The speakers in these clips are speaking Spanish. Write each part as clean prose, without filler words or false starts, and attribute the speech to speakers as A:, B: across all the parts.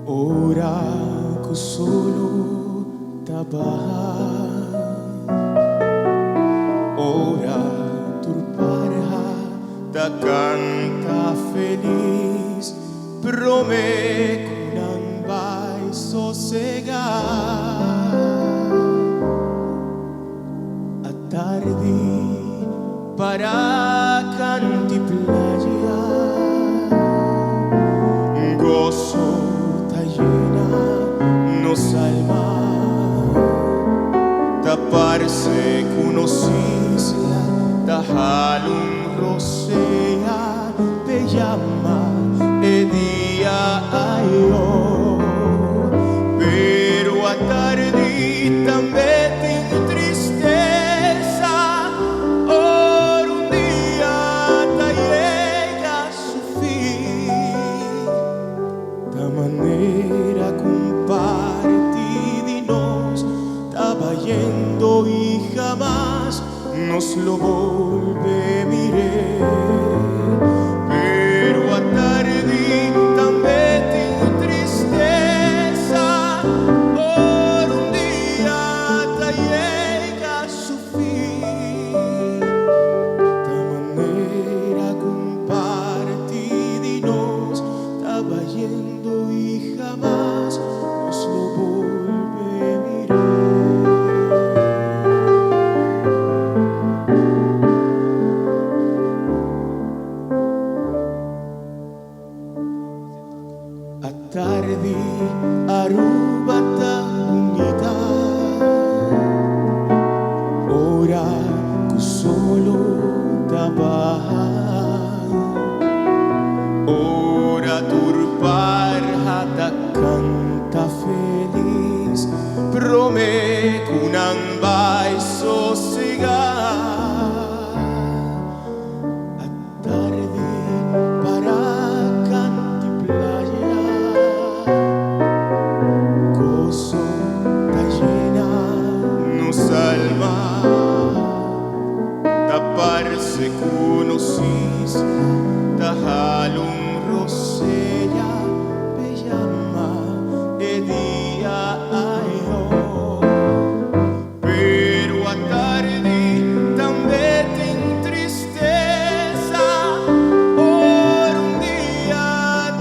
A: Ora ko solo tabahan, ora turparha ta canta feliz, prome kunang bay sossegar. A tarde para canti playa, gozo ta llena nos alma, taparse kunos isla, tahalum rosea, te llama e día ayo. Pero a tarde también tengo tristeza, por un día te llega su fin. Da manera compartidinos estaba yendo y jamás nos lo volveré. Pero a tarde también tengo tristeza, por un día te llega su fin. Da manera compartidinos estaba yendo y jamás nos lo volveré. A tarde Aruba ta unita, ora ko solo tabahan, ora turpar hata canta feliz, prome kunang bay sossegar. A tarde para canti playa, gozo ta llena nos alma, taparse kunos isla, tahalum rosella, te llama e día ayo. Pero a tarde también tengo tristeza, por un día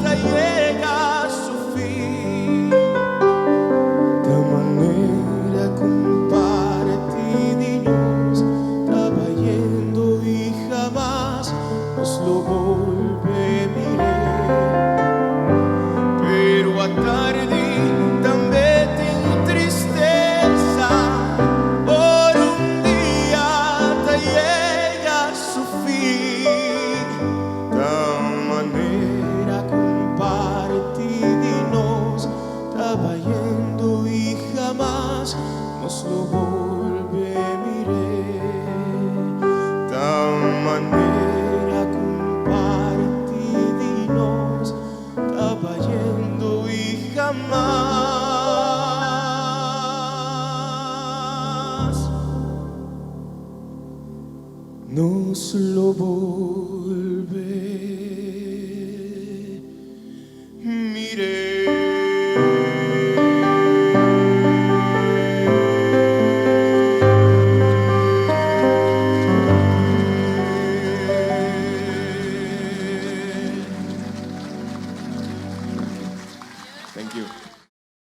A: te llega su fin. Da manera compartidinos estaba yendo y jamás nos lo volveré. Pero a tarde también tengo tristeza, por un día te llega su fin. Da manera compartidinos estaba yendo y jamás nos lo volveré. Da manera compartidinos estaba yendo y jamás nos lo volveré.